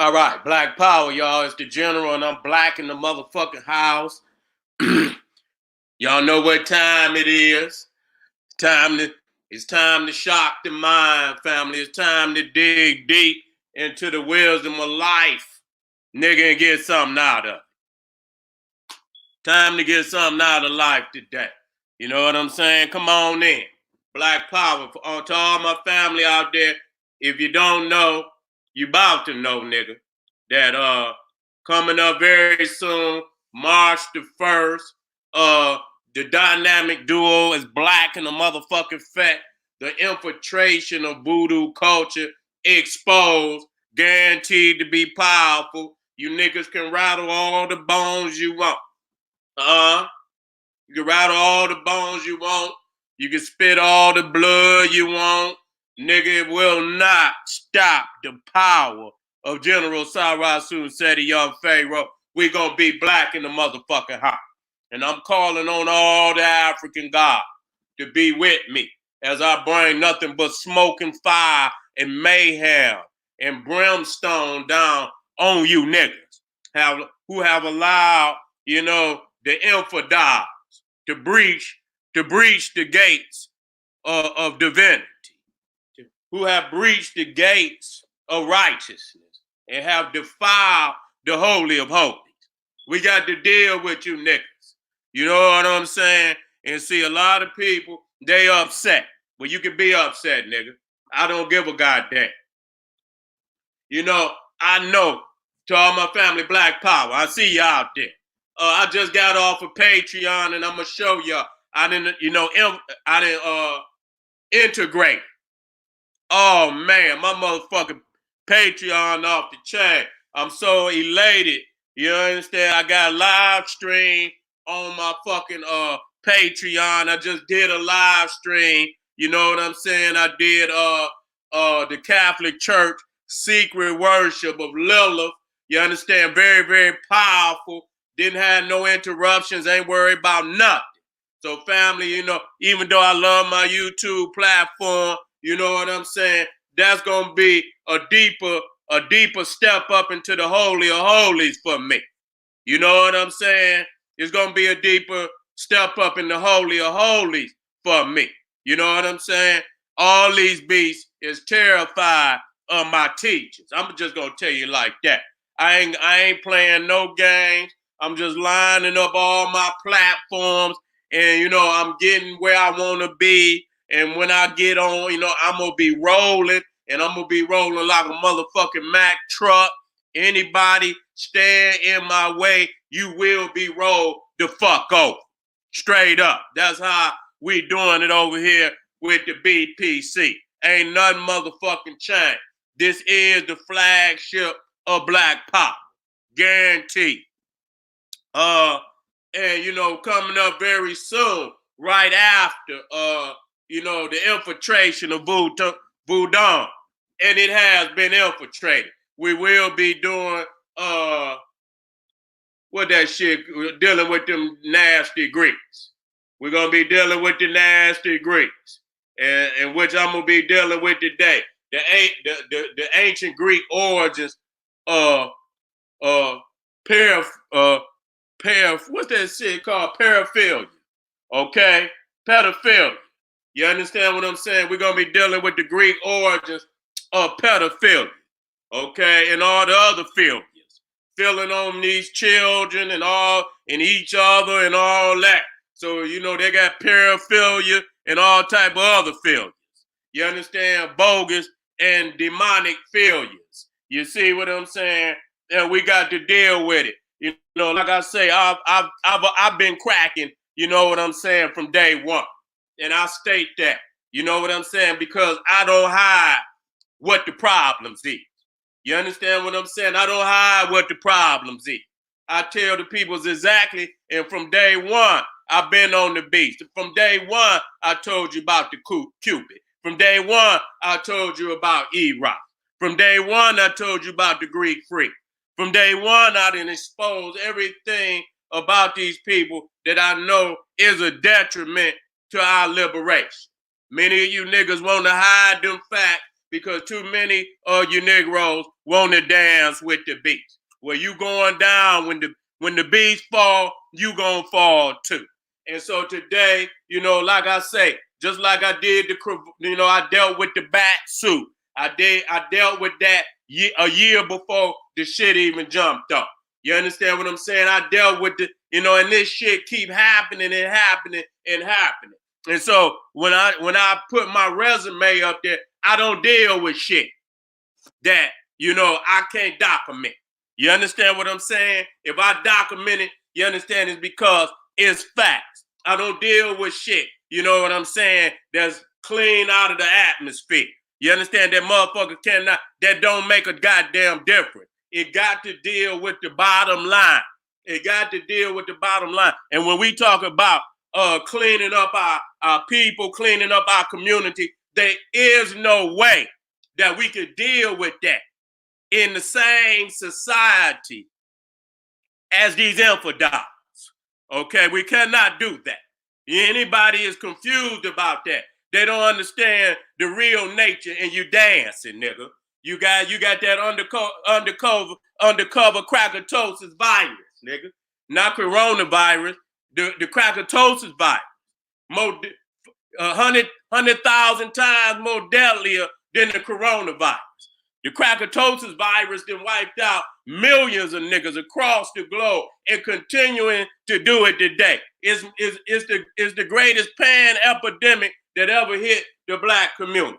All right, Black Power, y'all. It's the General, and I'm black in the motherfucking house. Y'all know what time it is. It's time to shock the mind, family. It's time to dig deep into the wisdom of life, nigga, and get something out of it. Time to get something out of life today. You know what I'm saying? Come on in. Black Power. To all my family out there, if you don't know, you about to know, nigga, that coming up very soon, March the 1st, the dynamic duo is Black in the motherfucking Fat. The infiltration of voodoo culture exposed, guaranteed to be powerful. You niggas can rattle all the bones you want. You can rattle all the bones you want. You can spit all the blood you want. Nigga, it will not stop the power of General Seti, young Pharaoh. We gonna be black in the motherfucking house. And I'm calling on all the African gods to be with me as I bring nothing but smoke and fire and mayhem and brimstone down on you niggas who have allowed, the infidels to breach the gates of divinity, who have breached the gates of righteousness and have defiled the holy of holies. We got to deal with you niggas. You know what I'm saying? And see, a lot of people, they upset. Well, you can be upset, nigga. I don't give a goddamn. I know, to all my family, Black Power, I see you out there. I just got off of Patreon, and I'm gonna show y'all. I didn't integrate. Oh man, my motherfucking Patreon off the chain. I'm so elated. You understand? I got a live stream on my fucking Patreon. I just did a live stream. You know what I'm saying? I did the Catholic Church secret worship of Lilith. You understand? Very, very powerful. Didn't have no interruptions. Ain't worried about nothing. So family, even though I love my YouTube platform, you know what I'm saying? That's gonna be a deeper step up into the holy of holies for me. You know what I'm saying? It's gonna be a deeper step up in the holy of holies for me. You know what I'm saying? All these beasts is terrified of my teachings. I'm just gonna tell you like that. I ain't playing no games. I'm just lining up all my platforms, and I'm getting where I want to be. And when I get on, I'm gonna be rolling, and I'm gonna be rolling like a motherfucking Mack truck. Anybody stand in my way, you will be rolled the fuck over. Straight up. That's how we doing it over here with the BPC. Ain't nothing motherfucking changed. This is the flagship of Black Power. Guaranteed. And coming up very soon, right after the infiltration of voodoo, and it has been infiltrated. We will be doing dealing with them nasty Greeks. We're gonna be dealing with the nasty Greeks, and which I'm gonna be dealing with today. The ancient Greek origins what's that shit called? Paraphilia. Okay? Pedophilia. You understand what I'm saying? We're going to be dealing with the Greek origins of pedophilia. Okay? And all the other philias. Filling on these children and each other and all that. So, they got paraphilia and all type of other philias. You understand? Bogus and demonic philias. You see what I'm saying? And we got to deal with it. Like I say, I've been cracking, you know what I'm saying, from day one. And I state that, you know what I'm saying, because I don't hide what the problems is. You understand what I'm saying? I don't hide what the problems is. I tell the peoples exactly, and from day one, I've been on the beast. From day one, I told you about the Cupid. From day one, I told you about Eros. From day one, I told you about the Greek freak. From day one, I didn't expose everything about these people that I know is a detriment to our liberation. Many of you niggas want to hide them facts because too many of you Negroes want to dance with the beast. Well, you going down when the beast fall, you gonna fall too. And so today, like I say, just like I did I dealt with the bat suit. I dealt with that a year before the shit even jumped up. You understand what I'm saying? I dealt with and this shit keep happening and happening and happening. And so when I put my resume up there, I don't deal with shit that I can't document. You understand what I'm saying? If I document it, you understand it's because it's facts. I don't deal with shit. You know what I'm saying? That's clean out of the atmosphere. You understand that motherfucker that don't make a goddamn difference. It got to deal with the bottom line. It got to deal with the bottom line. And when we talk about cleaning up our people, cleaning up our community, there is no way that we could deal with that in the same society as these infidels. Okay, we cannot do that. Anybody is confused about that. They don't understand the real nature, and you dancing, nigga. You got that undercover crackatosis virus, nigga. Not coronavirus, the crackatosis virus. More 100,000 times more deadlier than the coronavirus. The crackatosis virus then wiped out millions of niggas across the globe and continuing to do it today. It's the greatest pan-epidemic that ever hit the black community.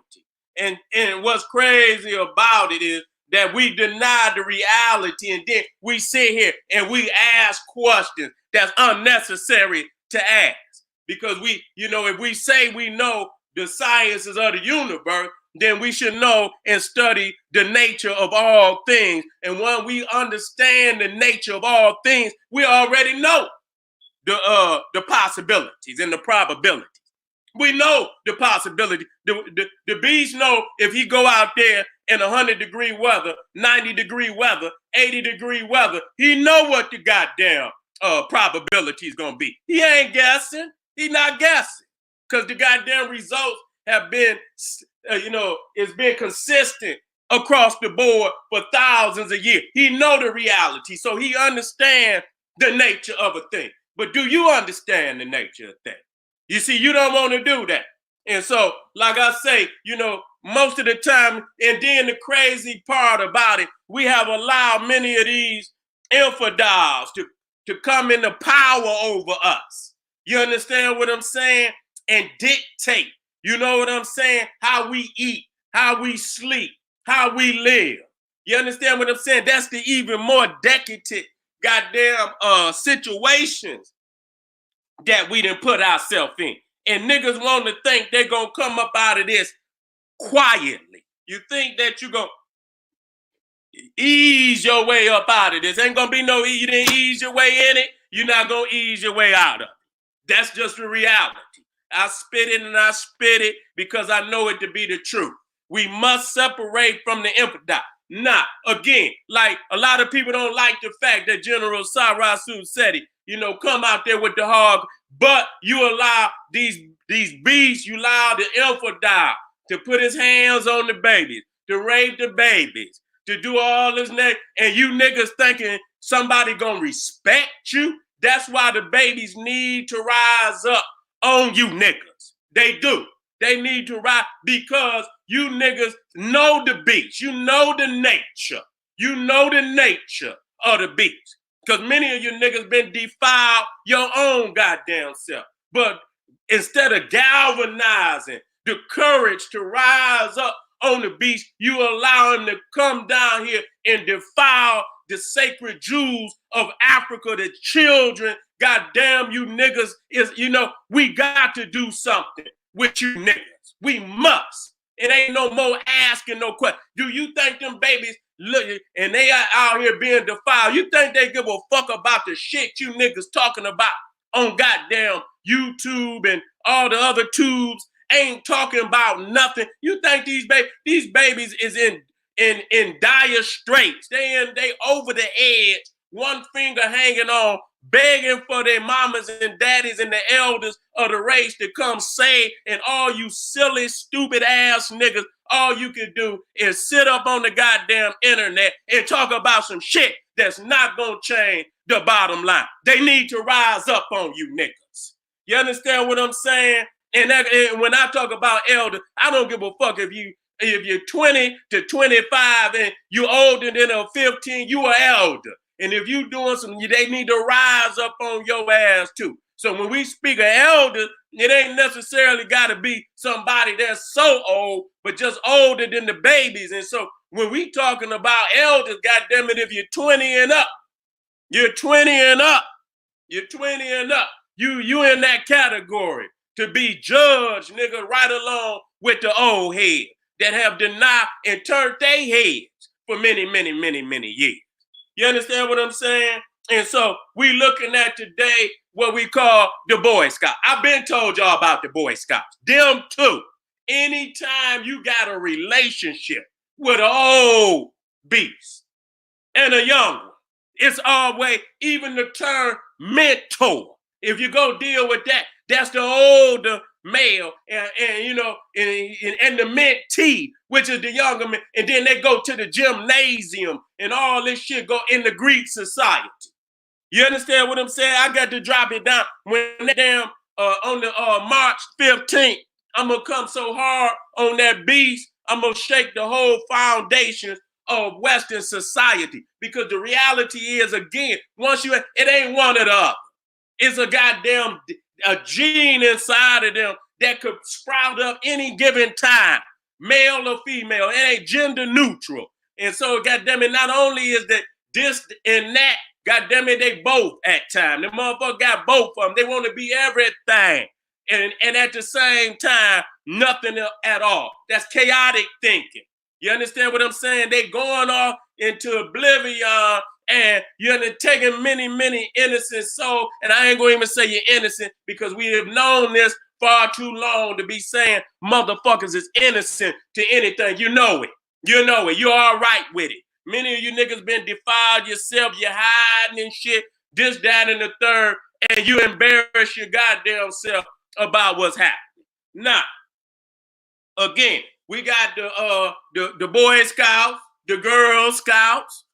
And what's crazy about it is that we deny the reality, and then we sit here and we ask questions that's unnecessary to ask. Because if we say we know the sciences of the universe, then we should know and study the nature of all things. And when we understand the nature of all things, we already know the possibilities and the probabilities. We know the possibility. The beast know if he go out there in 100-degree weather, 90-degree weather, 80-degree weather, he know what the goddamn probability is going to be. He ain't guessing. He not guessing. Because the goddamn results have been, it's been consistent across the board for thousands of years. He know the reality, so he understand the nature of a thing. But do you understand the nature of things? You see, you don't want to do that. And so, like I say, most of the time, and then the crazy part about it, we have allowed many of these infidels to come into power over us. You understand what I'm saying? And dictate, you know what I'm saying? How we eat, how we sleep, how we live. You understand what I'm saying? That's the even more decadent goddamn situations that we done put ourselves in. And niggas want to think they're going to come up out of this quietly. You think that you're going to ease your way up out of this. Ain't going to be no, you didn't ease your way in it. You're not going to ease your way out of it. That's just the reality. I spit it and I spit it because I know it to be the truth. We must separate from the infidel. Nah, again, like a lot of people don't like the fact that General Seti, come out there with the hog, but you allow these beasts, you allow the infidel to put his hands on the babies, to rape the babies, to do all this, and you niggas thinking somebody gonna respect you. That's why the babies need to rise up on you niggas. They do. They need to rise because you niggas know the beast. You know the nature. You know the nature of the beast. Because many of you niggas been defiled your own goddamn self. But instead of galvanizing the courage to rise up on the beast, you allow him to come down here and defile the sacred jewels of Africa, the children. Goddamn you niggas we got to do something with you niggas. We must. It ain't no more asking no question. Do you think them babies look and they are out here being defiled? You think they give a fuck about the shit you niggas talking about on goddamn YouTube and all the other tubes? Ain't talking about nothing. You think these babies is in dire straits? They over the edge, one finger hanging on, begging for their mamas and daddies and the elders of the race to come save, and all you silly, stupid ass niggas all you can do is sit up on the goddamn internet and talk about some shit that's not gonna change the bottom line. They need to rise up on you niggas. You understand what I'm saying? And when I talk about elder, I don't give a fuck if you're 20 to 25 and you're older than a 15, you are elder. And if you doing something, they need to rise up on your ass too. So when we speak of elders, it ain't necessarily got to be somebody that's so old, but just older than the babies. And so when we talking about elders, goddamn it, if you're 20 and up, you're 20 and up, you're 20 and up, you in that category to be judged, nigga, right along with the old head that have denied and turned their heads for many, many, many, many years. You understand what I'm saying? And so we looking at today what we call the Boy Scouts. I've been told y'all about the Boy Scouts. Them too. Anytime you got a relationship with an old beast and a young one, it's always even the term mentor. If you go deal with that, that's the older male and you know and the mentee, which is the younger man, and then they go to the gymnasium and all this shit go in the Greek society. You understand what I'm saying? I got to drop it down when that damn on the March 15th. I'm gonna come so hard on that beast. I'm gonna shake the whole foundation of Western society, because the reality is, again, once you, it ain't one of the other. It's a goddamn a gene inside of them that could sprout up any given time, male or female. It ain't gender neutral. And so, goddamn it, not only is that this and that, goddamn it, they both at time. The motherfucker got both of them. They want to be everything. And at the same time, nothing at all. That's chaotic thinking. You understand what I'm saying? They going off into oblivion, and you're taking many, many innocent souls. And I ain't going to even say you're innocent, because we have known this far too long to be saying motherfuckers is innocent to anything. You know it. You know it. You're all right with it. Many of you niggas been defiled yourself. You're hiding and shit, this, that, and the third, and you embarrass your goddamn self about what's happening. Now, again, we got the Boy Scouts, the Girl Scouts.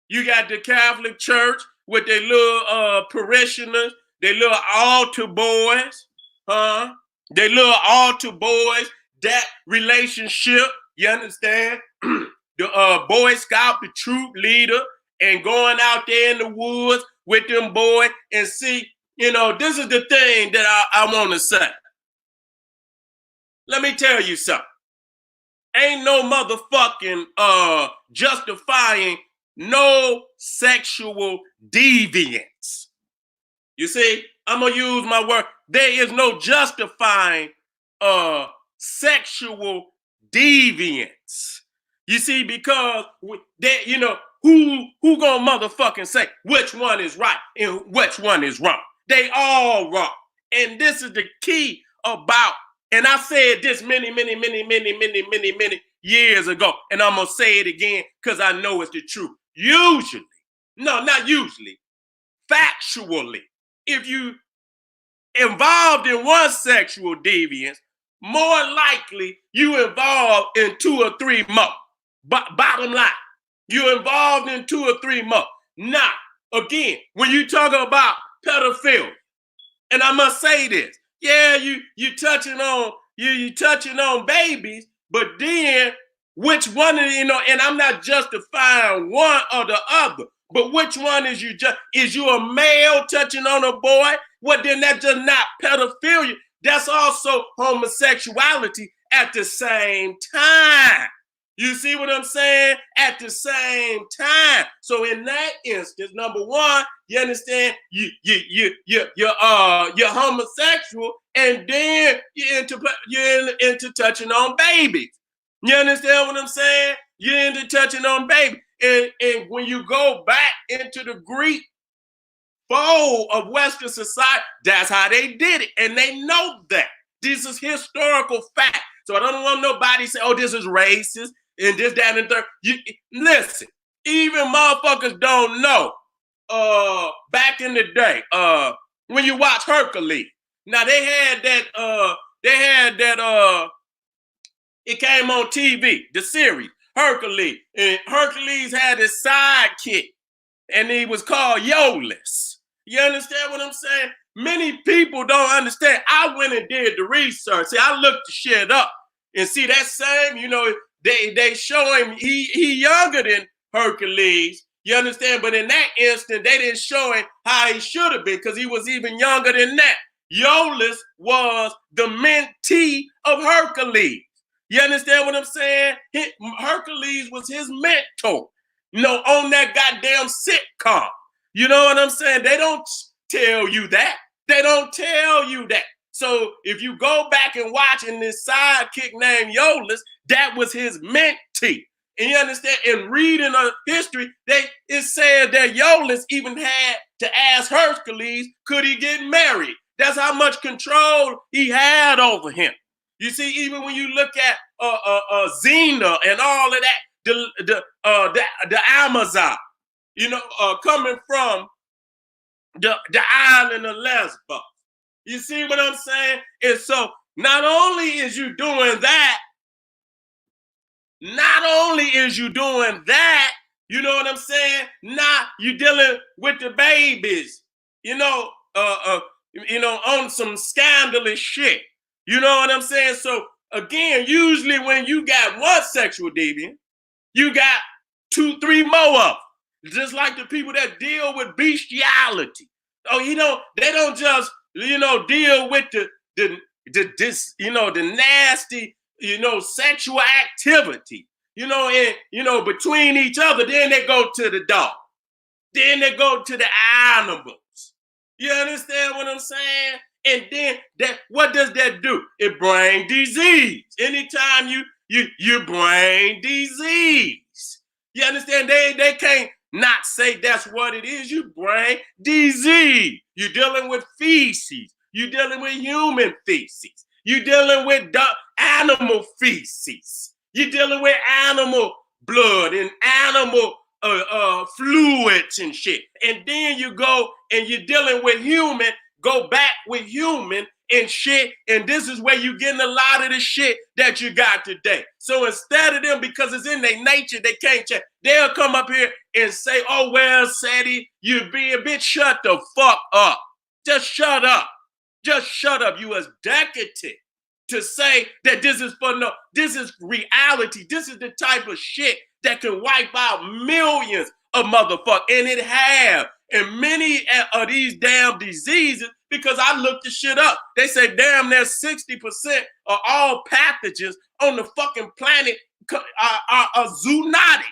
You got the Catholic Church with their little parishioners, their little altar boys, huh? Their little altar boys, that relationship, you understand? The Boy Scout, the troop leader, and going out there in the woods with them boys. And see, you know, this is the thing that I want to say. Let me tell you something. Ain't no motherfucking justifying no sexual deviance. You see, I'm gonna use my word. There is no justifying sexual deviance. You see, because they, you know, who gonna motherfucking say which one is right and which one is wrong? They all wrong. And this is the key about, and I said this many years ago, and I'm gonna say it again because I know it's the truth. Usually, no, not usually, factually, if you involved in one sexual deviance, more likely you involved in 2 or 3 more. But bottom line, you're involved in 2 or 3 more. Now, again, when you talk about pedophilia, and I must say this, yeah, you touching on babies, but then which one is, you know, and I'm not justifying one or the other, but which one is you a male touching on a boy? Well, then that's just not pedophilia. That's also homosexuality at the same time. You see what I'm saying? At the same time. So in that instance, number one, you understand, you're homosexual, and then you're into touching on babies. You understand what I'm saying? You're into touching on babies. And when you go back into the Greek fold of Western society, that's how they did it. And they know that. This is historical fact. So I don't want nobody to say, oh, this is racist and this, that, and the third. Listen, even motherfuckers don't know. Back in the day, when you watch Hercules, now they had that It came on TV, the series, Hercules. And Hercules had his sidekick, and he was called Iolaus. You understand what I'm saying? Many people don't understand. I went and did the research. See, I looked the shit up and see that same, they show him he younger than Hercules. You understand? But in that instant, they didn't show him how he should have been because he was even younger than that. Iolaus was the mentee of Hercules. You understand what I'm saying? Hercules was his mentor, on that goddamn sitcom. You know what I'm saying? They don't tell you that. They don't tell you that. So if you go back and watch in this sidekick named Iolaus, that was his mentee. And you understand, in reading of history, it said that Iolaus even had to ask Hercules, could he get married? That's how much control he had over him. You see, even when you look at Xena and all of that, the Amazon, coming from the island of Lesbos. You see what I'm saying? And so not only is you doing that, you know what I'm saying? Now you dealing with the babies, on some scandalous shit. You know what I'm saying? So again, usually when you got one sexual deviant, you got 2, 3 more of them. Just like the people that deal with bestiality. Oh, they don't just, deal with the nasty, sexual activity, between each other. Then they go to the dog. Then they go to the animals. You understand what I'm saying? And then what does that do? It brings disease. Anytime you bring disease. You understand? They can't not say that's what it is. You bring disease. You're dealing with feces. You're dealing with human feces. You're dealing with animal feces. You're dealing with animal blood and animal fluids and shit. And then you go and you're dealing with human, go back with human and shit. And this is where you're getting a lot of the shit that you got today. So instead of them, because it's in their nature, they can't change. They'll come up here and say, oh, well, Seti, you being bitch, shut the fuck up. Just shut up. Just shut up. You as decadent to say that this is reality. This is the type of shit that can wipe out millions of motherfuckers. And it have. And many of these damn diseases, because I looked the shit up, they say damn near 60% of all pathogens on the fucking planet are zoonotic.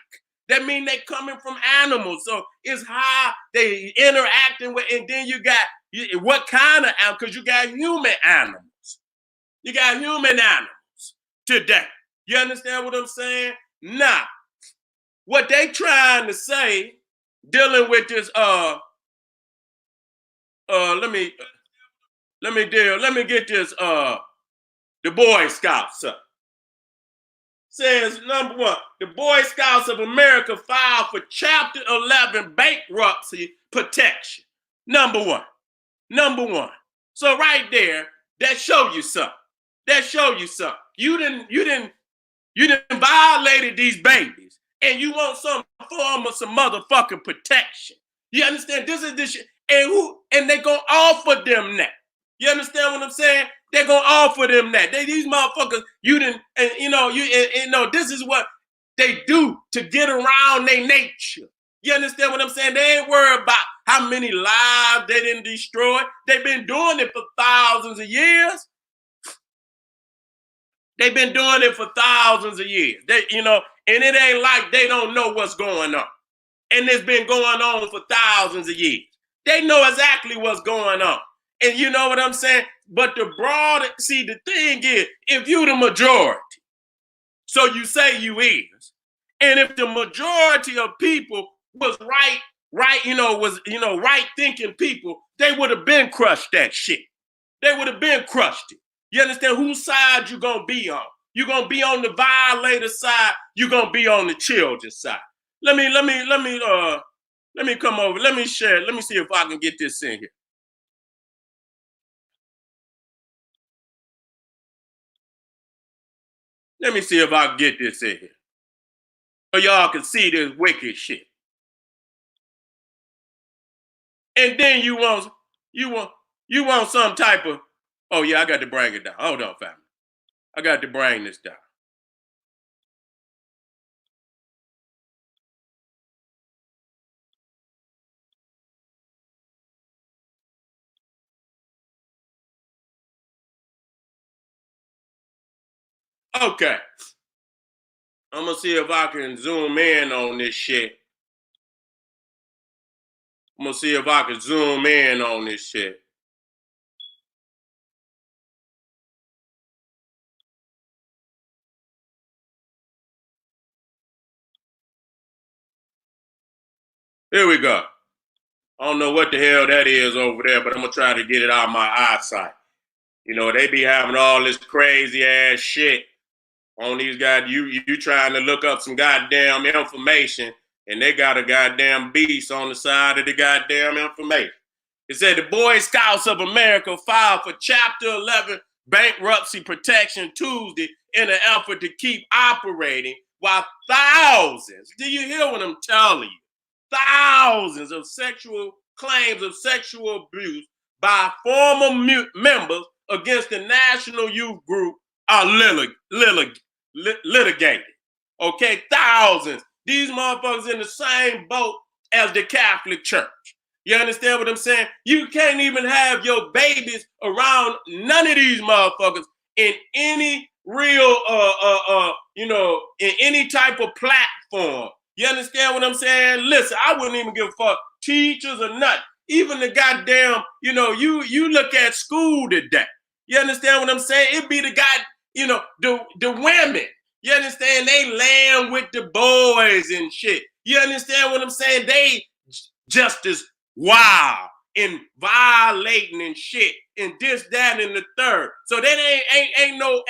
That means they coming from animals. So it's how they interacting with, and then you got what kind of animal, because you got human animals. You got human animals today. You understand what I'm saying? Now, what they trying to say, dealing with this, let me get this, the Boy Scouts up. Says, number one, the Boy Scouts of America filed for Chapter 11 bankruptcy protection. Number one. So right there, that show you something. You didn't violated these babies, and you want some form of some motherfucking protection. You understand? This is this shit. And they gonna offer them that. You understand what I'm saying? They're gonna offer them that. These motherfuckers, this is what they do to get around their nature. You understand what I'm saying? They ain't worried about how many lives they didn't destroy. They've been doing it for thousands of years. They've been doing it for thousands of years. And it ain't like they don't know what's going on. And it's been going on for thousands of years. They know exactly what's going on. And you know what I'm saying? But the thing is, if you the majority, so you say you is, and if the majority of people was right thinking people, they would have been crushed that shit. They would have been crushed it. You understand whose side you gonna be on? You gonna be on the violator side, you gonna be on the children's side. Let me come over. Let me share. Let me see if I can get this in here. Let me see if I can get this in here. So y'all can see this wicked shit. And then you want some type of, oh yeah, I got to bring it down. Hold on, family. I got to bring this down. Okay. I'm gonna see if I can zoom in on this shit. I'm gonna see if I can zoom in on this shit. Here we go. I don't know what the hell that is over there, but I'm gonna try to get it out of my eyesight. You know, they be having all this crazy ass shit on these guys. You trying to look up some goddamn information, and they got a goddamn beast on the side of the goddamn information. It said the Boy Scouts of America filed for Chapter 11 bankruptcy protection Tuesday in an effort to keep operating while thousands, do you hear what I'm telling you? Thousands of sexual claims of sexual abuse by former members against the National Youth Group are litigated. Okay, thousands. These motherfuckers in the same boat as the Catholic Church. You understand what I'm saying? You can't even have your babies around none of these motherfuckers in any real, in any type of platform. You understand what I'm saying? Listen, I wouldn't even give a fuck. Teachers or nothing. Even the goddamn, you look at school today. You understand what I'm saying? It be the guy, the women. You understand? They laying with the boys and shit. You understand what I'm saying? They just as wild and violating and shit and this, that, and the third. So that ain't no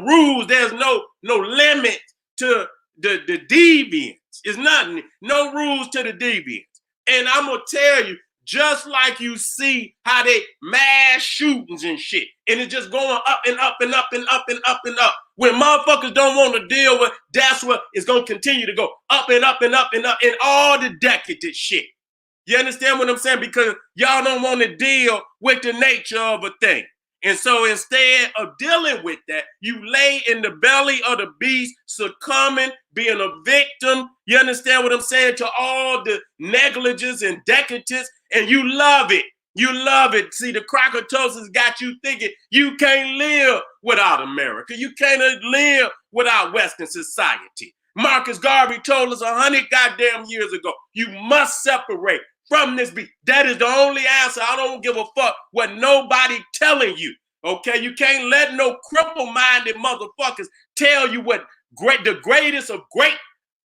rules. There's no limit to the deviance. It's nothing. No rules to the deviance. And I'm gonna tell you, just like you see how they mass shootings and shit, and it's just going up and up and up and up and up and up. When motherfuckers don't want to deal with, that's what it's gonna continue to go up and up and up and up and all the decadent shit. You understand what I'm saying? Because y'all don't want to deal with the nature of a thing. And so instead of dealing with that, you lay in the belly of the beast, succumbing, being a victim. You understand what I'm saying? To all the negligence and decadence, and you love it. You love it. See, the crocatosis got you thinking you can't live without America. You can't live without Western society. Marcus Garvey told us 100 goddamn years ago, you must separate from this beast. That is the only answer. I don't give a fuck what nobody telling you. Okay, you can't let no cripple-minded motherfuckers tell you what the greatest of great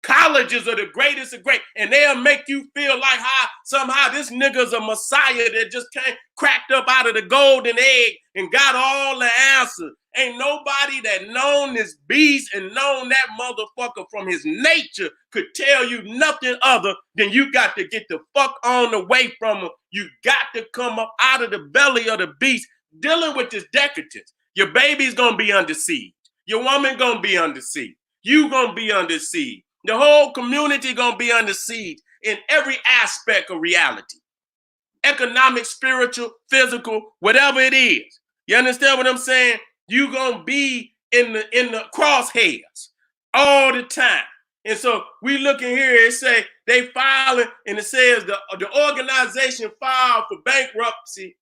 colleges are the greatest of great, and they'll make you feel like how somehow this nigga's a messiah that just came cracked up out of the golden egg and got all the answers. Ain't nobody that known this beast and known that motherfucker from his nature could tell you nothing other than you got to get the fuck on away from him. You got to come up out of the belly of the beast dealing with this decadence. Your baby's gonna be under siege. Your woman gonna be under siege. You gonna be under siege. The whole community gonna be under siege in every aspect of reality. Economic, spiritual, physical, whatever it is. You understand what I'm saying? You gonna be in the crosshairs all the time. And so we looking here, it say they filing, and it says the organization filed for bankruptcy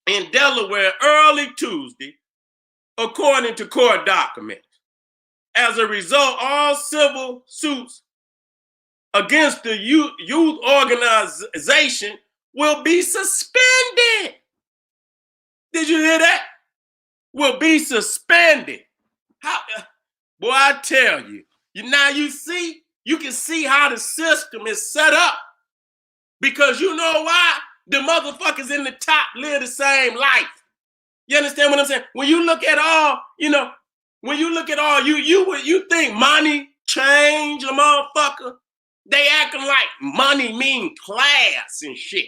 in Delaware early Tuesday, according to court documents. As a result, all civil suits against the youth organization will be suspended. Did you hear that? Will be suspended. How, boy, I tell you, now you can see how the system is set up. Because you know why? The motherfuckers in the top live the same life. You understand what I'm saying? When you look at all, when you look at all, you think money change a motherfucker? They acting like money mean class and shit.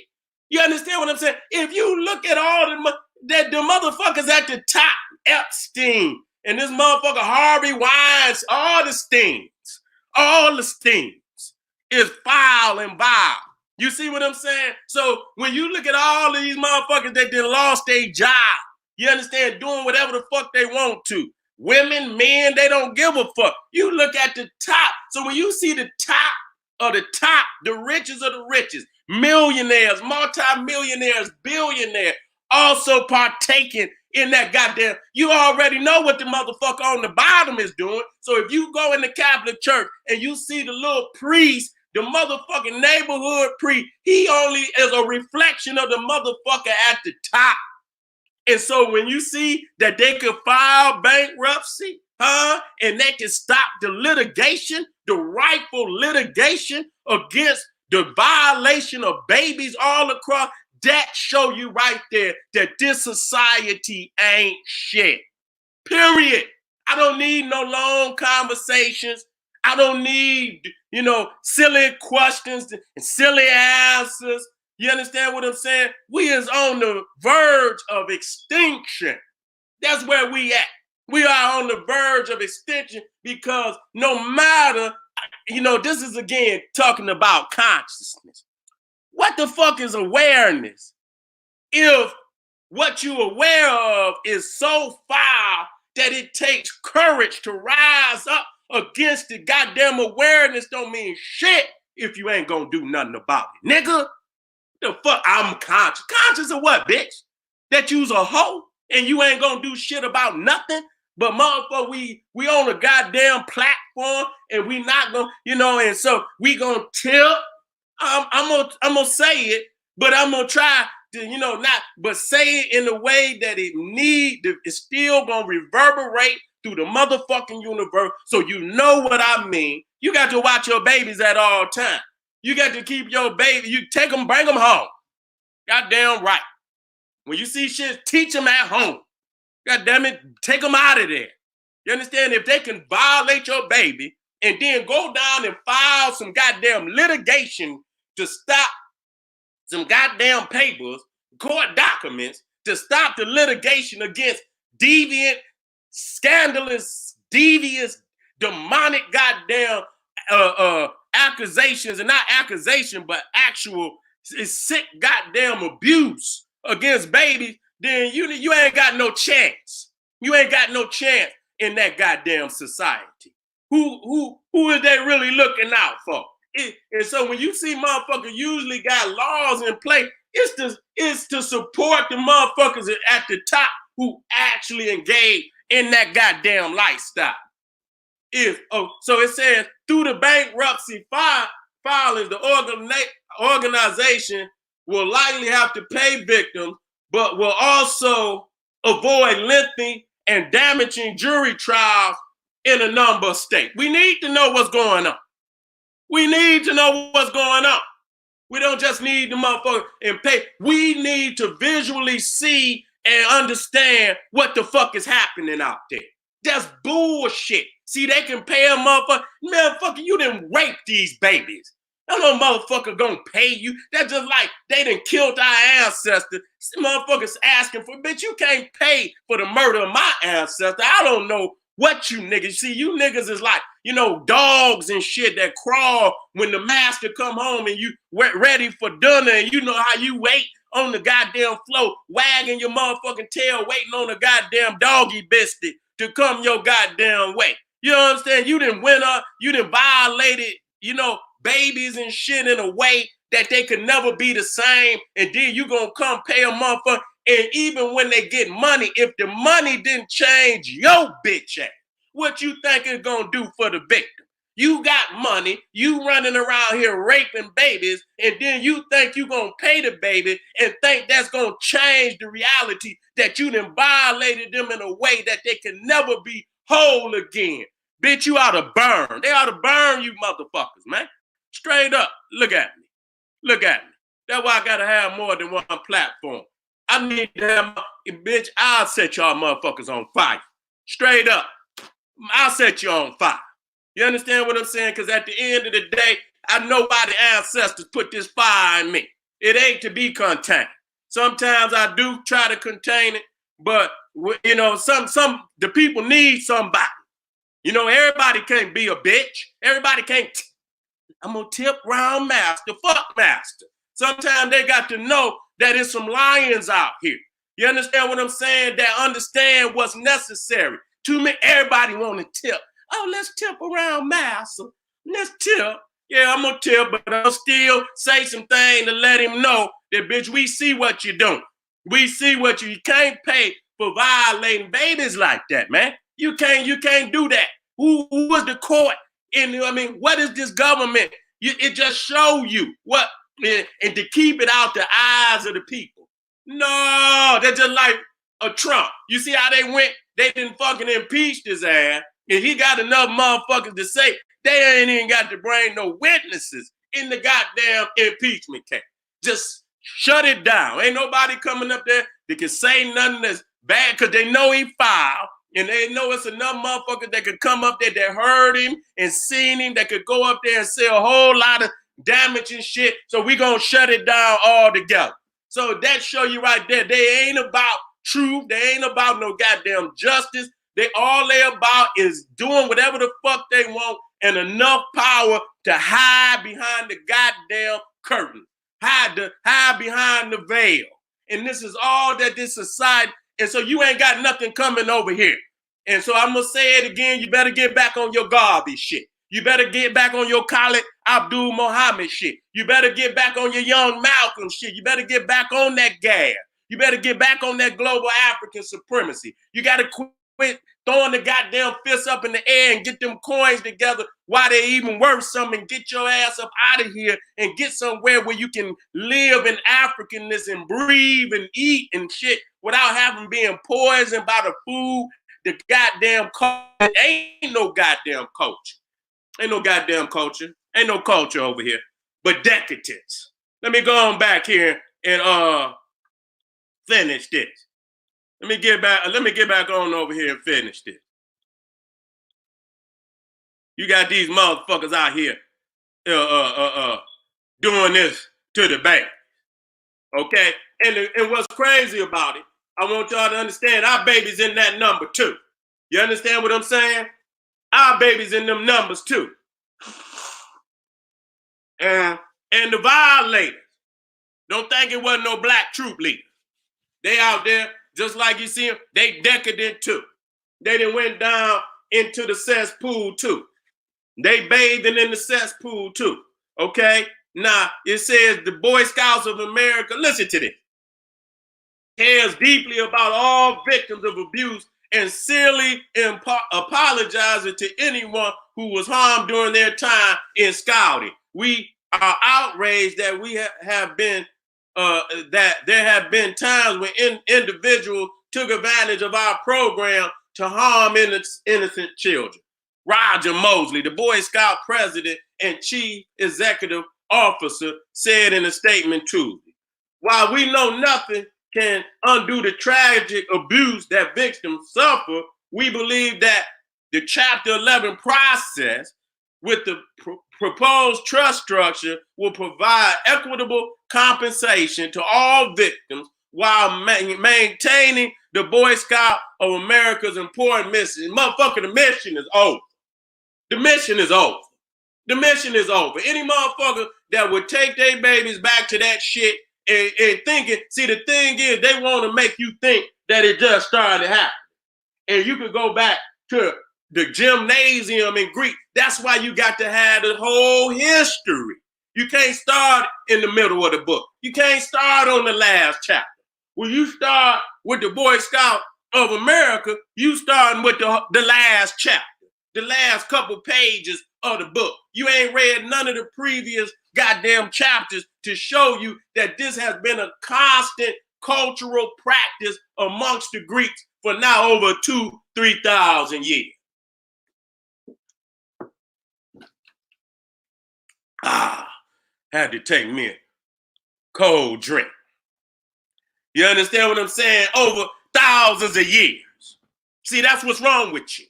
You understand what I'm saying? If you look at all the motherfuckers at the top, Epstein, And this motherfucker Harvey Wines, all the stings is foul and vile. You see what I'm saying? So when you look at all of these motherfuckers that done lost their job, you understand, doing whatever the fuck they want to. Women, men, they don't give a fuck. You look at the top. So when you see the top of the top, the richest of the richest, millionaires, multimillionaires, billionaires, also partaking in that goddamn, you already know what the motherfucker on the bottom is doing. So if you go in the Catholic Church and you see the little priest, the motherfucking neighborhood priest, he only is a reflection of the motherfucker at the top. And so when you see that they could file bankruptcy, and they can stop the litigation, the rightful litigation against the violation of babies all across, that show you right there that this society ain't shit. Period. I don't need no long conversations. I don't need, silly questions and silly answers. You understand what I'm saying? We is on the verge of extinction. That's where we at. We are on the verge of extinction because no matter, this is again talking about consciousness. What the fuck is awareness if what you're aware of is so foul that it takes courage to rise up against the goddamn awareness? Don't mean shit if you ain't gonna do nothing about it, nigga. The fuck, I'm conscious. Conscious of what, bitch? That you's a hoe and you ain't gonna do shit about nothing? But motherfucker, we on a goddamn platform and we not gonna, and so we gonna tip. I'm gonna say it, but I'm gonna try to, not, but say it in a way that it's still gonna reverberate through the motherfucking universe. So you know what I mean. You got to watch your babies at all times. You got to keep your baby. You take them, bring them home. Goddamn right. When you see shit, teach them at home. God damn it, take them out of there. You understand? If they can violate your baby and then go down and file some goddamn litigation to stop some goddamn papers, court documents, to stop the litigation against deviant, scandalous, devious, demonic goddamn accusations, and not accusation, but actual sick goddamn abuse against babies, then you ain't got no chance. You ain't got no chance in that goddamn society. Who is they really looking out for? And so when you see motherfuckers usually got laws in place, it's to support the motherfuckers at the top who actually engage in that goddamn lifestyle. So it says through the bankruptcy filings, the organization will likely have to pay victims, but will also avoid lengthy and damaging jury trials in a number of states. We need to know what's going on. We need to know what's going on. We don't just need the motherfucker and pay. We need to visually see and understand what the fuck is happening out there. That's bullshit. See, they can pay a motherfucker. Motherfucker, you didn't rape these babies. No motherfucker gonna pay you. That's just like they done killed our ancestors. Motherfuckers asking for, bitch, you can't pay for the murder of my ancestor. I don't know what you niggas. See, you niggas is like, dogs and shit that crawl when the master come home and you ready for dinner, and you know how you wait on the goddamn floor, wagging your motherfucking tail, waiting on the goddamn doggy biscuit to come your goddamn way. You understand? You done went up, you done violated, babies and shit in a way that they could never be the same. And then you gonna come pay a motherfucker. And even when they get money, if the money didn't change your bitch ass, what you think it's gonna do for the victim? You got money, you running around here raping babies, and then you think you gonna pay the baby and think that's gonna change the reality that you done violated them in a way that they can never be whole again. Bitch, you ought to burn. They ought to burn you motherfuckers, man. Straight up. Look at me. Look at me. That's why I gotta have more than one platform. I need to have, bitch, I'll set y'all motherfuckers on fire. Straight up. I'll set you on fire. You understand what I'm saying? Because at the end of the day, I know why the ancestors put this fire in me. It ain't to be contained. Sometimes I do try to contain it, But you know, the people need somebody. You know, everybody can't be a bitch. Everybody can't. I'm gonna tip round master, fuck master. Sometimes they got to know that there's some lions out here. You understand what I'm saying? That understand what's necessary. To me, everybody want to tip. Oh, let's tip around master. Let's tip. Yeah, I'm gonna tip, but I'll still say some things to let him know that, bitch, we see what you're doing. We see what you can't pay for violating babies like that, man. You can't do that. Who was the court? And I mean, what is this government? It just show you what, and to keep it out the eyes of the people. No, they're just like a Trump. You see how they went? They didn't fucking impeach his ass, and he got enough motherfuckers to say they ain't even got to bring no witnesses in the goddamn impeachment case. Just shut it down. Ain't nobody coming up there that can say nothing that's bad because they know he filed. And they know it's enough motherfuckers that could come up there that heard him and seen him that could go up there and say a whole lot of damage and shit. So we gonna shut it down all together. So that show you right there. They ain't about truth. They ain't about no goddamn justice. All they about is doing whatever the fuck they want and enough power to hide behind the goddamn curtain. Hide behind the veil. And this is all that this society. And so you ain't got nothing coming over here. And so I'm going to say it again. You better get back on your Garvey shit. You better get back on your Khalid Abdul Muhammad shit. You better get back on your Young Malcolm shit. You better get back on that gas. You better get back on that global African supremacy. You got to quit throwing the goddamn fists up in the air and get them coins together while they even worth something, and get your ass up out of here and get somewhere where you can live in Africanness and breathe and eat and shit without having being poisoned by the food, the goddamn culture. Ain't no goddamn culture. Ain't no goddamn culture. Ain't no culture over here. But decadence. Let me go on back here and finish this. Let me get back on over here and finish this. You got these motherfuckers out here doing this to the bank. Okay? And what's crazy about it, I want y'all to understand our baby's in that number too. You understand what I'm saying? Our baby's in them numbers too. And the violators, don't think it wasn't no black troop leaders. They out there, just like you see them, they decadent too. They done went down into the cesspool too. They bathing in the cesspool too. Okay? Now, it says the Boy Scouts of America, listen to this, cares deeply about all victims of abuse and sincerely apologizing to anyone who was harmed during their time in Scouting. We are outraged that we have been that there have been times when individuals took advantage of our program to harm innocent children. Roger Mosley, the Boy Scout president and chief executive officer, said in a statement Tuesday, while we know nothing can undo the tragic abuse that victims suffer, we believe that the Chapter 11 process with the proposed trust structure will provide equitable compensation to all victims while maintaining the Boy Scout of America's important mission. Motherfucker, the mission is over. The mission is over. The mission is over. Any motherfucker that would take their babies back to that shit and thinking, see, the thing is, they want to make you think that it just started happening. And you could go back to the gymnasium in Greek. That's why you got to have the whole history. You can't start in the middle of the book. You can't start on the last chapter. When you start with the Boy Scout of America, you starting with the last chapter, the last couple pages of the book. You ain't read none of the previous goddamn chapters to show you that this has been a constant cultural practice amongst the Greeks for now over 2,000-3,000 years. Had to take me a cold drink. You understand what I'm saying? Over thousands of years. See, that's what's wrong with you.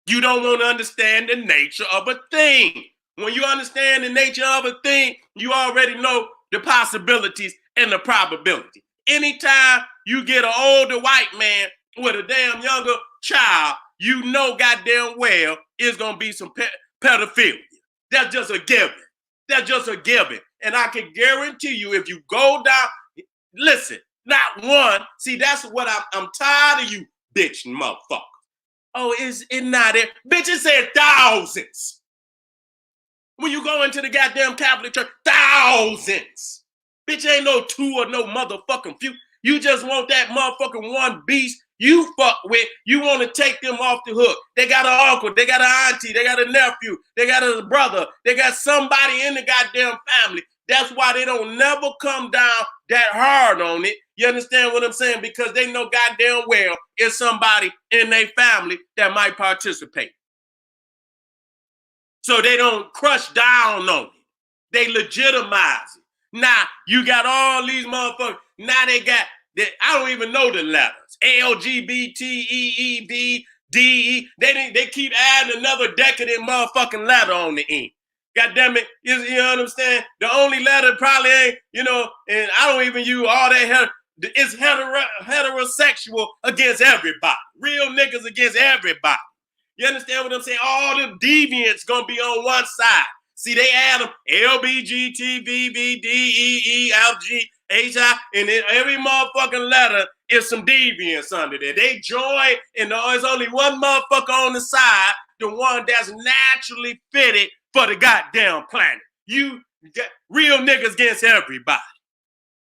You don't want to understand the nature of a thing. When you understand the nature of a thing, you already know the possibilities and the probability. Anytime you get an older white man with a damn younger child, you know goddamn well it's gonna be some pedophilia. That's just a given. That's just a given. And I can guarantee you, if you go down, listen, not one. See, that's what I'm tired of you bitching motherfucker. Oh, is it not it? Bitches said thousands. When you go into the goddamn Catholic Church, thousands. Bitch ain't no two or no motherfucking few. You just want that motherfucking one beast you fuck with. You want to take them off the hook. They got an uncle, they got an auntie, they got a nephew, they got a brother, they got somebody in the goddamn family. That's why they don't never come down that hard on it. You understand what I'm saying? Because they know goddamn well it's somebody in their family that might participate. So they don't crush down on it. They legitimize it. Now, you got all these motherfuckers. Now they got, I don't even know the letters. L, G, B, T, E, E, B, D, E. They keep adding another decadent motherfucking letter on the end. God damn it. You know what I'm saying? The only letter probably ain't, and I don't even use all that. It's heterosexual against everybody. Real niggas against everybody. You understand what I'm saying? All the deviants gonna be on one side. See, they add them L, B, G, T, V, V, D, E, E, F, G, H, I, and then every motherfucking letter is some deviants under there. They join, and there's only one motherfucker on the side, the one that's naturally fitted for the goddamn planet. You got real niggas against everybody.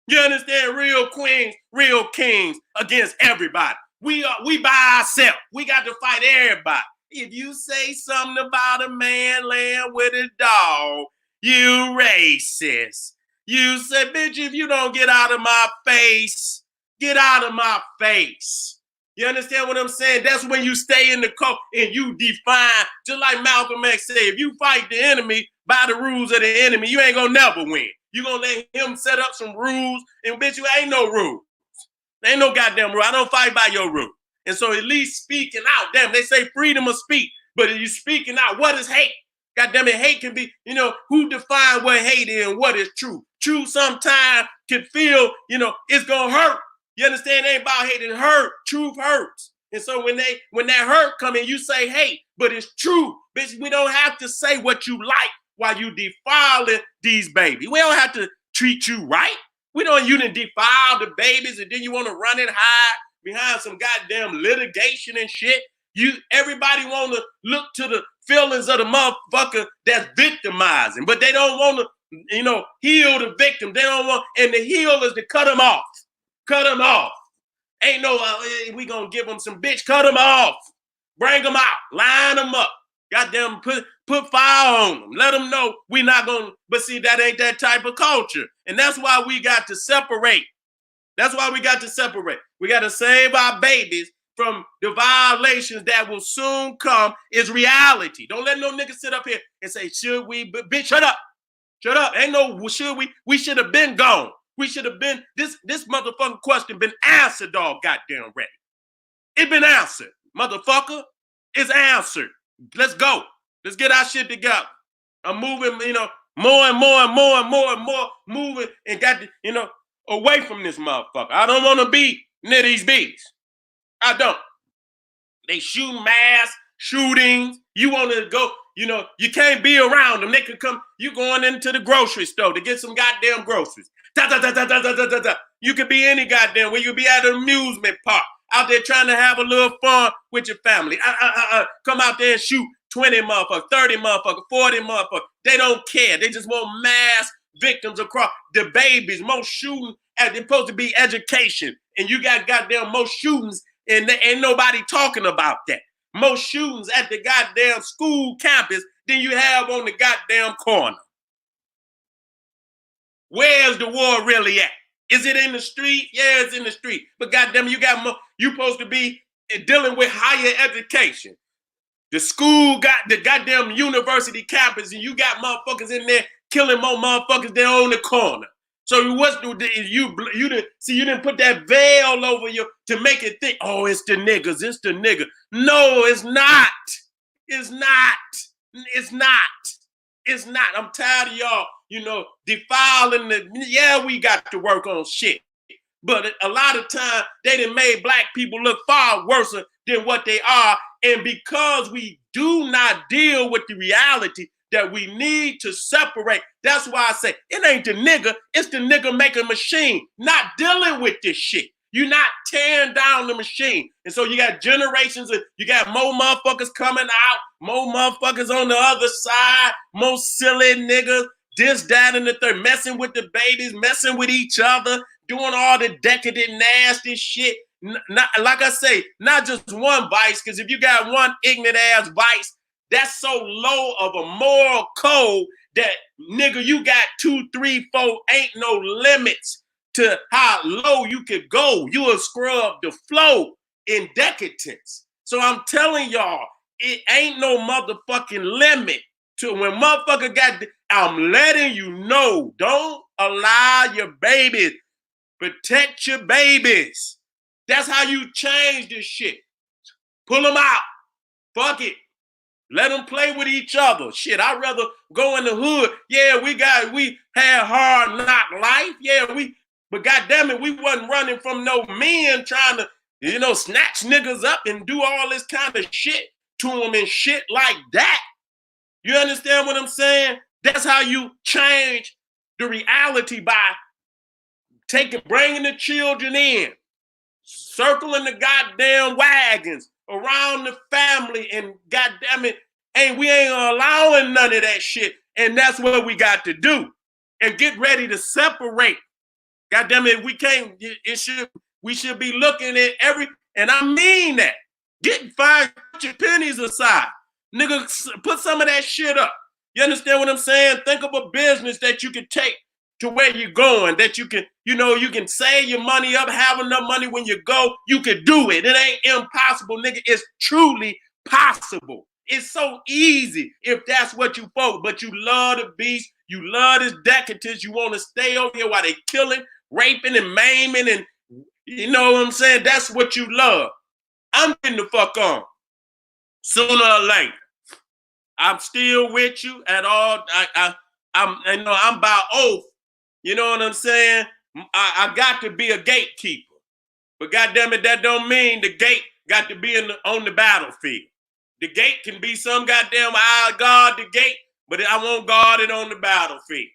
You understand? Real queens, real kings against everybody. We by ourselves. We got to fight everybody. If you say something about a man laying with a dog, you racist. You say, bitch, if you don't get out of my face, get out of my face. You understand what I'm saying? That's when you stay in the code and you define, just like Malcolm X said, if you fight the enemy by the rules of the enemy, you ain't gonna never win. You gonna let him set up some rules, and bitch, you ain't no rules. There ain't no goddamn rule. I don't fight by your rule. And so at least speaking out, damn, they say freedom of speech, but are you speaking out? What is hate? God damn it, hate can be, who define what hate is and what is true? True sometimes can feel, it's gonna hurt. You understand? It ain't about hate, it hurt. Truth hurts. And so when that hurt come in, you say hate, but it's true. Bitch, we don't have to say what you like while you defiling these babies. We don't have to treat you right. You didn't defile the babies and then you want to run and hide behind some goddamn litigation and shit. Everybody want to look to the feelings of the motherfucker that's victimizing, but they don't want to, heal the victim. They don't want, and the heal is to cut them off. Cut them off. Ain't no, we gonna give them some bitch. Cut them off. Bring them out. Line them up. Goddamn, put fire on them. Let them know we not gonna, but see, that ain't that type of culture. And that's why we got to separate. That's why we got to separate. We got to save our babies from the violations that will soon come. Is reality. Don't let no nigga sit up here and say, should we? Bitch, shut up. Shut up. Ain't no should we. We should have been gone. We should have been, this motherfucking question been answered, dog goddamn ready. It been answered. Motherfucker, it's answered. Let's go. Let's get our shit together. I'm moving, more and more and more and more and more moving and got to, away from this motherfucker. I don't want to be near these bees. I don't. They shoot mass shootings. You want to go, you can't be around them. They could come, you going into the grocery store to get some goddamn groceries. You could be any goddamn where. You could be at an amusement park out there trying to have a little fun with your family. Come out there and shoot 20 motherfuckers, 30 motherfuckers, 40 motherfuckers. They don't care. They just want mass victims across the babies. Most shooting, they're supposed to be education. And you got goddamn most shootings and ain't nobody talking about that. Most shootings at the goddamn school campus than you have on the goddamn corner. Where's the war really at? Is it in the street? Yeah, it's in the street. But goddamn, you supposed to be dealing with higher education. The school got the goddamn university campus, and you got motherfuckers in there killing more motherfuckers than on the corner. So you didn't put that veil over you to make it think, oh, it's the niggas, it's the nigga. No, it's not. It's not. It's not. It's not. I'm tired of y'all, defiling the, yeah, we got to work on shit. But a lot of time they done made black people look far worse than what they are. And because we do not deal with the reality that we need to separate, that's why I say it ain't the nigga, it's the nigga making machine, not dealing with this shit. You're not tearing down the machine. And so you got generations of, you got more motherfuckers coming out, more motherfuckers on the other side, more silly niggas, this, that, and the third, messing with the babies, messing with each other, doing all the decadent, nasty shit. Not, like I say, not just one vice, because if you got one ignorant ass vice, that's so low of a moral code that, nigga, you got 2, 3, 4, ain't no limits to how low you could go. You will scrub the flow in decadence. So I'm telling y'all, it ain't no motherfucking limit to when motherfucker got, I'm letting you know, don't allow your babies, protect your babies. That's how you change this shit. Pull them out. Fuck it. Let them play with each other. Shit, I'd rather go in the hood. Yeah, we had hard knock life. Yeah, but goddamn it, we wasn't running from no men trying to, snatch niggas up and do all this kind of shit to them and shit like that. You understand what I'm saying? That's how you change the reality, by bringing the children in, circling the goddamn wagons around the family, and goddamn it, we ain't allowing none of that shit. And that's what we got to do. And get ready to separate. Goddamn it, we should be looking at and I mean that. Find your pennies aside. Nigga, put some of that shit up. You understand what I'm saying? Think of a business that you can take to where you're going, that you can, you can save your money up, have enough money when you go, you can do it. It ain't impossible, nigga. It's truly possible. It's so easy if that's what you folk, but you love the beast, you love this decadence, you want to stay over here while they killing, raping, and maiming, and you know what I'm saying? That's what you love. I'm getting the fuck on. Sooner or later. I'm still with you at all. I'm by oath. You know what I'm saying? I got to be a gatekeeper. But goddamn it, that don't mean the gate got to be on the battlefield. The gate can be some goddamn, I guard the gate, but I won't guard it on the battlefield.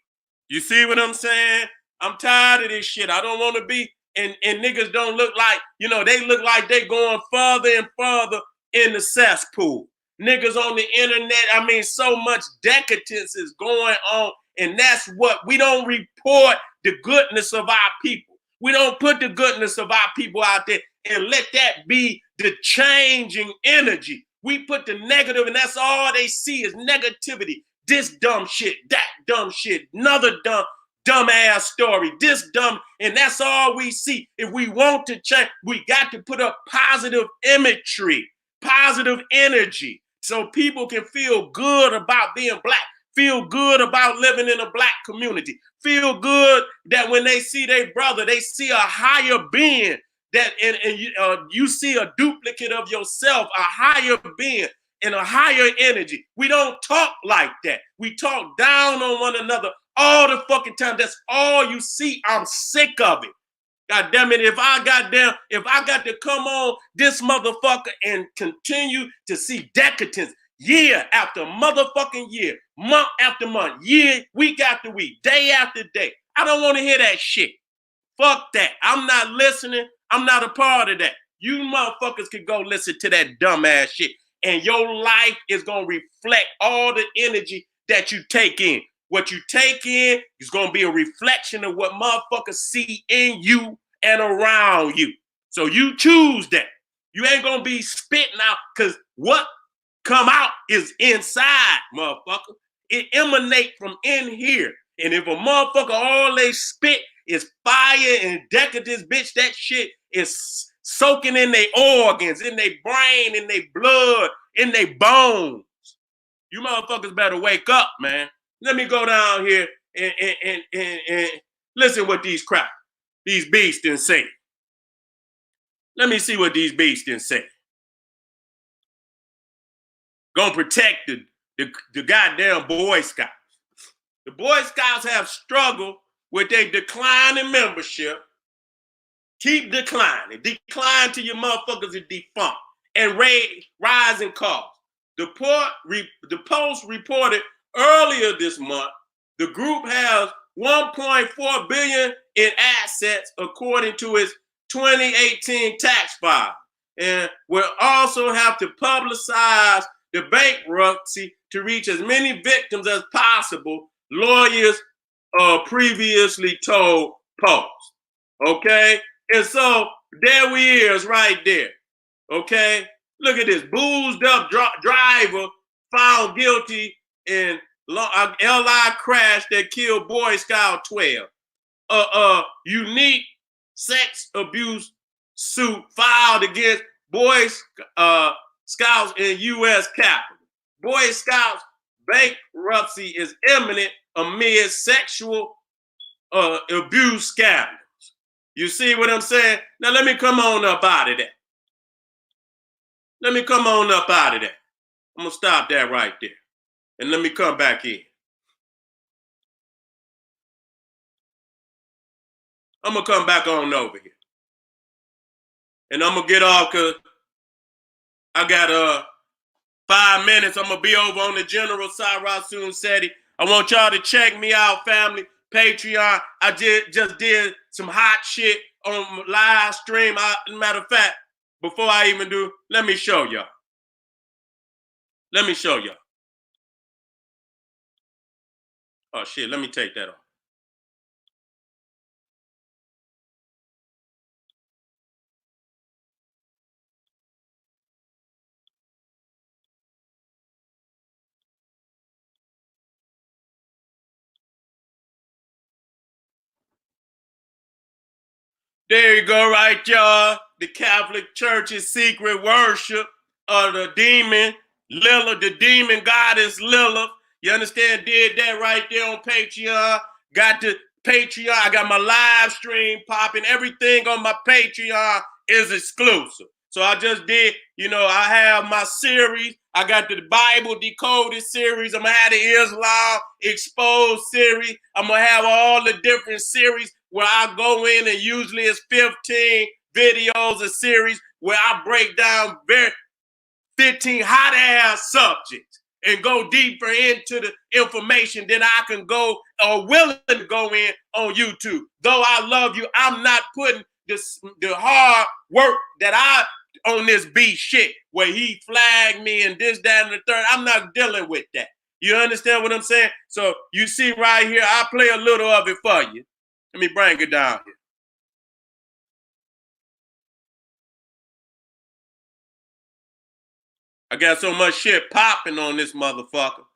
You see what I'm saying? I'm tired of this shit. I don't want to be, and niggas don't look like, they look like they going further and further in the cesspool. Niggas on the internet, so much decadence is going on, and that's what, we don't report the goodness of our people. We don't put the goodness of our people out there and let that be the changing energy. We put the negative, and that's all they see is negativity. This dumb shit, that dumb shit, another dumb ass story, this dumb, and that's all we see. If we want to change, we got to put up positive imagery, positive energy, so people can feel good about being black, feel good about living in a black community, feel good that when they see their brother, they see a higher being, that and you see a duplicate of yourself, a higher being and a higher energy. We don't talk like that. We talk down on one another all the fucking time. That's all you see. I'm sick of it. God damn it, if I got to come on this motherfucker and continue to see decadence year after motherfucking year, month after month, year, week after week, day after day, I don't want to hear that shit. Fuck that. I'm not listening. I'm not a part of that. You motherfuckers can go listen to that dumbass shit, and your life is going to reflect all the energy that you take in. What you take in is going to be a reflection of what motherfuckers see in you and around you. So you choose that. You ain't going to be spitting out, because what come out is inside, motherfucker. It emanates from in here. And if a motherfucker all they spit is fire and decadence, bitch, that shit is soaking in their organs, in their brain, in their blood, in their bones. You motherfuckers better wake up, man. Let me go down here and listen what these beasts say. Let me see what these beasts say. Gonna protect the goddamn Boy Scouts. The Boy Scouts have struggled with their decline in membership. keep declining. Decline to your motherfuckers are defunct and rising costs. The Post reported earlier this month the group has 1.4 billion in assets according to its 2018 tax file, and will also have to publicize the bankruptcy to reach as many victims as possible, lawyers previously told Post. Okay? And so there we is right there. Okay? Look at this. Boozed up driver found guilty in LI crash that killed Boy Scout 12. Unique sex abuse suit filed against Boy Scouts in U.S. Capitol. Boy Scouts bankruptcy is imminent amid sexual abuse scandals. You see what I'm saying? Now let me come on up out of that. Let me come on up out of that. I'm gonna stop that right there. And let me come back in. I'm gonna come back on over here. And I'm gonna get off because I got 5 minutes. I'm gonna be over on the General Seti. I want y'all to check me out, family. Patreon. I just did some hot shit on live stream. Matter of fact, before I even do, let me show y'all. Let me show y'all. Oh shit, let me take that off. There you go, right, y'all. The Catholic Church's secret worship of the demon Lilith, the demon goddess Lilith. You understand? Did that right there on Patreon. Got the Patreon. I got my live stream popping. Everything on my Patreon is exclusive. So I just did, I have my series. I got the Bible Decoded series. I'm going to have the Islam Exposed series. I'm going to have all the different series where I go in, and usually it's 15 videos a series where I break down 15 hot ass subjects and go deeper into the information than I can go or willing to go in on YouTube. Though I love you, I'm not putting the hard work that I on this B shit where he flagged me and this, that, and the third. I'm not dealing with that. You understand what I'm saying? So you see right here, I'll play a little of it for you. Let me bring it down here. I got so much shit popping on this motherfucker.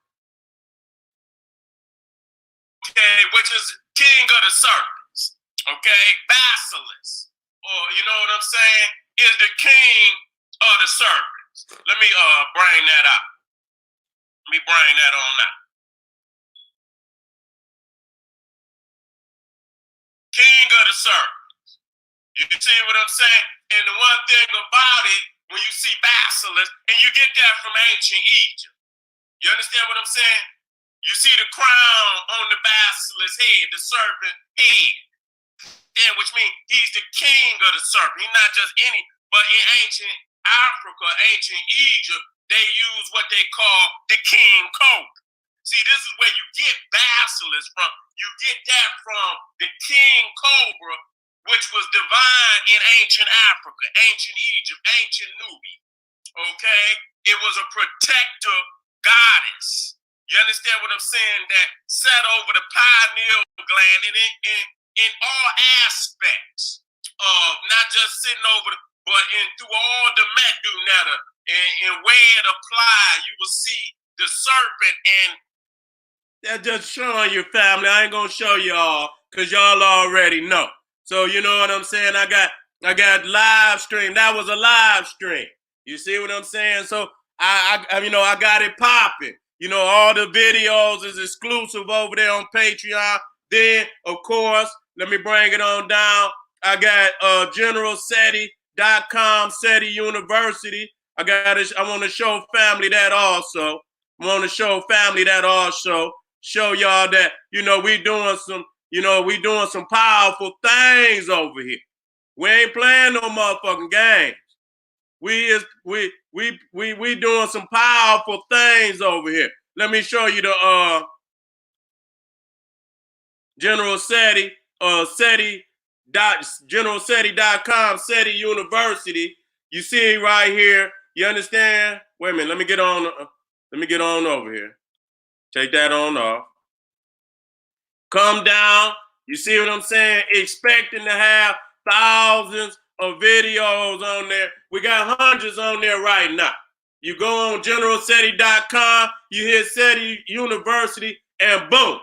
Okay, which is king of the serpents. Okay, Basilisk, or you know what I'm saying, is the king of the serpents. Let me bring that out. Let me bring that on out. King of the serpents. You see what I'm saying? And the one thing about it, when you see Basilisk, and you get that from ancient Egypt. You understand what I'm saying? You see the crown on the basilisk's head, the serpent head. And which means he's the king of the serpent. He's not just any, but in ancient Africa, ancient Egypt, they use what they call the king cobra. See, this is where you get basilisk from. You get that from the king cobra, which was divine in ancient Africa, ancient Egypt, ancient Nubia. Okay? It was a protector goddess. You understand what I'm saying? That sat over the pineal gland in all aspects of not just sitting over, but through all the medu netta and where it applied, you will see the serpent. And that's just showing your family. I ain't gonna show y'all because y'all already know. So you know what I'm saying? I got live stream. That was a live stream. You see what I'm saying? So I got it popping. All the videos is exclusive over there on Patreon. Then, of course, let me bring it on down. I got generalseti.com, Seti University. I want to show family that also. I want to show family that also. Show y'all that, we doing some powerful things over here. We ain't playing no motherfucking games. We doing some powerful things over here. Let me show you the General Seti, generalseti.com, Seti University. You see right here. You understand? Wait a minute. Let me get on. Over here. Take that on off. Come down. You see what I'm saying? Expecting to have thousands of videos on there. We got hundreds on there right now. You go on generalseti.com, you hit Seti University, and boom,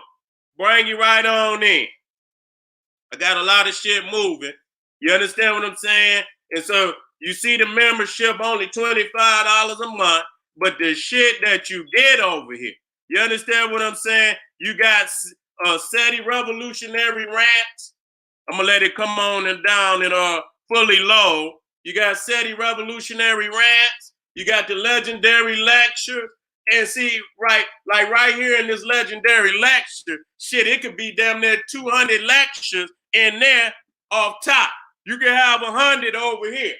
bring you right on in. I got a lot of shit moving. You understand what I'm saying? And so you see the membership only $25 a month, but the shit that you get over here, you understand what I'm saying? You got Seti Revolutionary Rants. I'm gonna let it come on and down and fully low. You got Seti Revolutionary Rants. You got the legendary lecture. And see, right here in this legendary lecture, shit, it could be damn near 200 lectures in there off top. You can have 100 over here.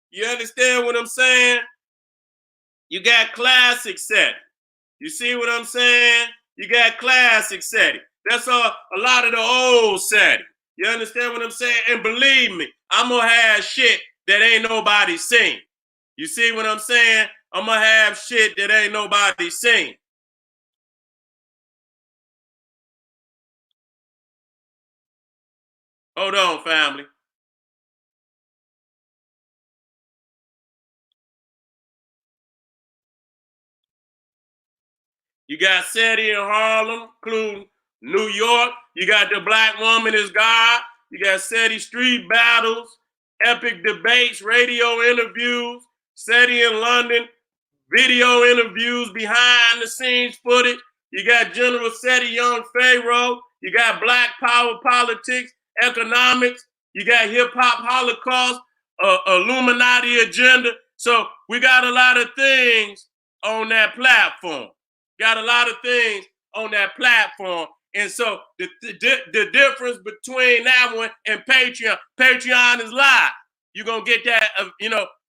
You understand what I'm saying? You got classic Seti. You see what I'm saying? You got classic Seti. That's a lot of the old Seti. You understand what I'm saying? And believe me, I'm gonna have shit that ain't nobody seen. You see what I'm saying? I'm gonna have shit that ain't nobody seen. Hold on, family. You got Seti in Harlem, including New York. You got The Black Woman is God. You got Seti Street Battles, Epic Debates, radio interviews, Seti in London, video interviews, behind the scenes footage. You got General Seti Young Pharaoh. You got Black Power politics, economics. You got hip hop holocaust, Illuminati agenda. So we got a lot of things on that platform. Got a lot of things on that platform. And so the difference between that one and Patreon is live. You're going to get that,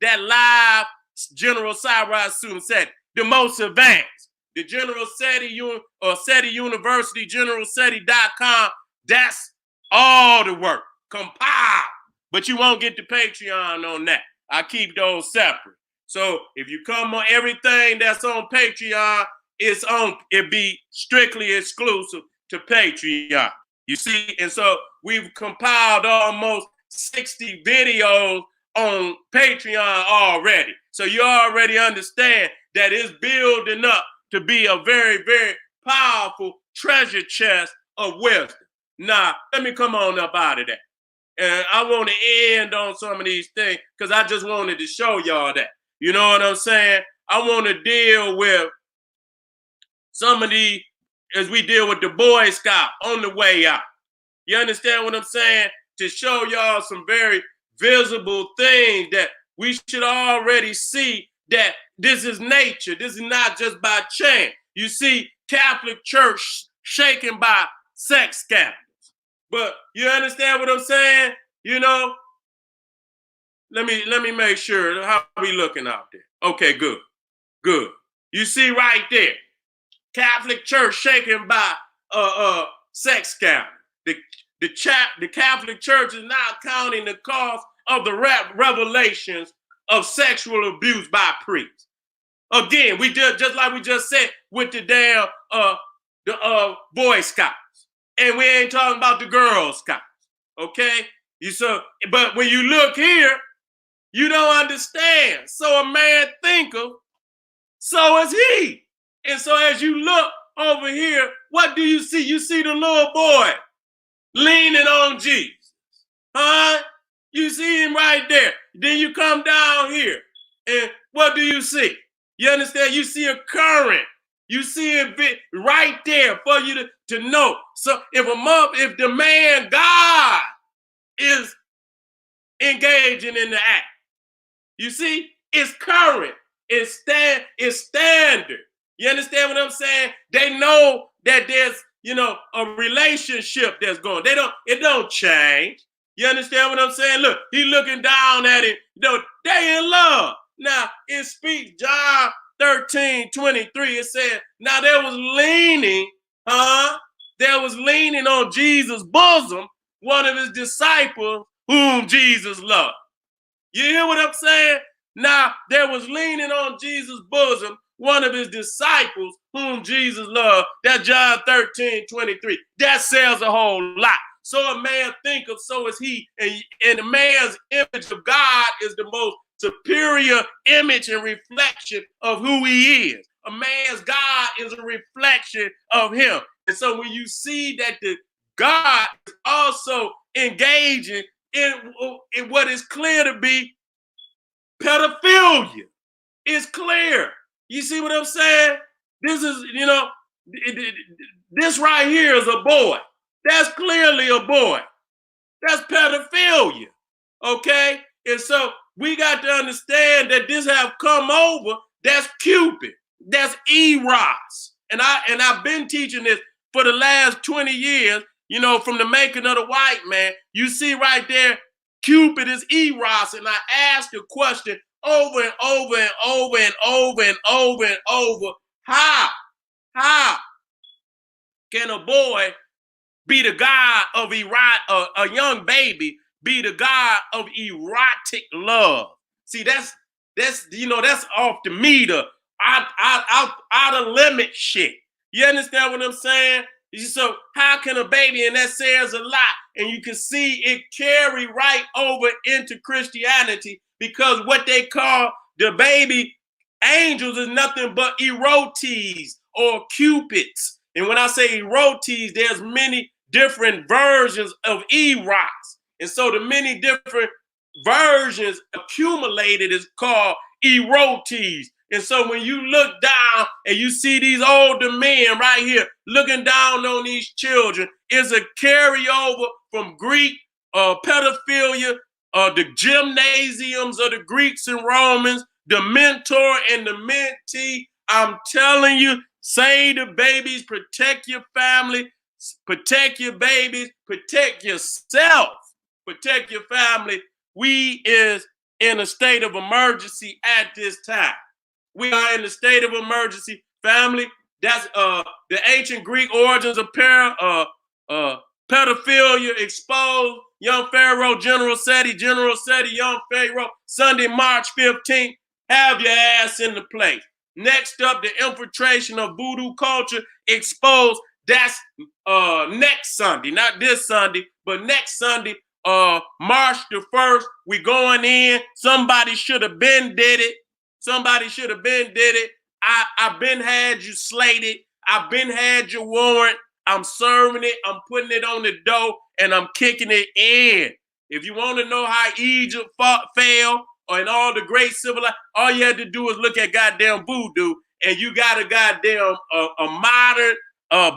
that live General Cyrus Suten Seti, the most advanced. The General Seti or Seti University, generalseti.com, that's all the work, compiled. But you won't get the Patreon on that. I keep those separate. So if you come on everything that's on Patreon, it be strictly exclusive to Patreon. You see, and so we've compiled almost 60 videos on Patreon already. So you already understand that it's building up to be a very, very powerful treasure chest of wisdom. Now, let me come on up out of that. And I want to end on some of these things because I just wanted to show y'all that. You know what I'm saying? I want to deal with some of these as we deal with the Boy Scout on the way out. You understand what I'm saying? To show y'all some very visible things that we should already see that this is nature. This is not just by chance. You see, Catholic Church shaken by sex scandals. But you understand what I'm saying? You know, let me make sure. How are we looking out there? Okay, good. Good. You see right there, Catholic Church shaken by sex scandal. The Catholic Church is now counting the cost of the revelations of sexual abuse by priests. Again, we just like we just said with the damn Boy Scouts, and we ain't talking about the Girl Scouts. Okay, but when you look here, you don't understand. So a man thinketh, so is he. And so as you look over here, what do you see? You see the little boy leaning on Jesus. Huh? You see him right there. Then you come down here. And what do you see? You understand? You see a current. You see it right there for you to know. So if the man God is engaging in the act, you see, it's current. It's standard. You understand what I'm saying? They know that there's, a relationship that's going. It don't change. You understand what I'm saying? Look, he looking down at it. They in love. Now, it speaks John 13:23. It said, now there was leaning, there was leaning on Jesus' bosom, one of his disciples whom Jesus loved. You hear what I'm saying? Now, there was leaning on Jesus' bosom, one of his disciples whom Jesus loved. That's John 13:23. That says a whole lot. So a man thinketh, so is he. And the man's image of God is the most superior image and reflection of who he is. A man's God is a reflection of him. And so when you see that the God is also engaging in what is clear to be pedophilia, it's clear. You see what I'm saying? This is, this right here is a boy. That's clearly a boy. That's pedophilia. Okay? And so we got to understand that this have come over. That's Cupid. That's Eros. And I've been teaching this for the last 20 years, from the making of the white man. You see right there, Cupid is Eros. And I asked a question over and over and over and over and over and over. How can a boy be the god of a young baby be the god of erotic love? See, that's off the meter, out of limit shit. You understand what I'm saying? So how can a baby, and that says a lot, and you can see it carry right over into Christianity, because what they call the baby angels is nothing but erotes or cupids. And when I say erotes, there's many different versions of eros. And so the many different versions accumulated is called erotes. And so when you look down and you see these older men right here looking down on these children, is a carryover from Greek pedophilia, the gymnasiums of the Greeks and Romans, the mentor and the mentee. I'm telling you, say to babies, protect your family, protect your babies, protect yourself, protect your family. We is in a state of emergency at this time. We are in a state of emergency, family. That's the ancient Greek origins of pedophilia exposed. Young Pharaoh, General Seti, Young Pharaoh, Sunday, March 15th. Have your ass in the place. Next up, the infiltration of voodoo culture exposed. That's next Sunday, not this Sunday, but next Sunday, March the 1st. We going in. Somebody should have been did it. Somebody should have been did it. I've been had you slated. I've been had your warrant. I'm serving it. I'm putting it on the dough, and I'm kicking it in. If you want to know how Egypt fell, or in all the great civilized, all you had to do is look at goddamn voodoo, and you got a goddamn a modern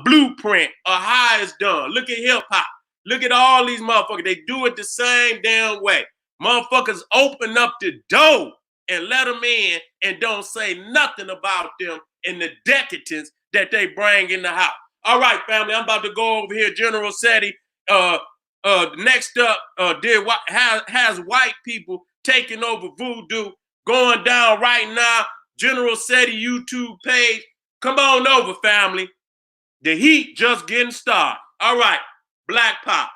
blueprint of how it's done. Look at hip hop. Look at all these motherfuckers. They do it the same damn way. Motherfuckers open up the door and let them in and don't say nothing about them and the decadence that they bring in the house. All right, family, I'm about to go over here. General Seti, next up, has white people taking over voodoo, going down right now. General Seti YouTube page. Come on over, family. The heat just getting started. All right, Black Pop.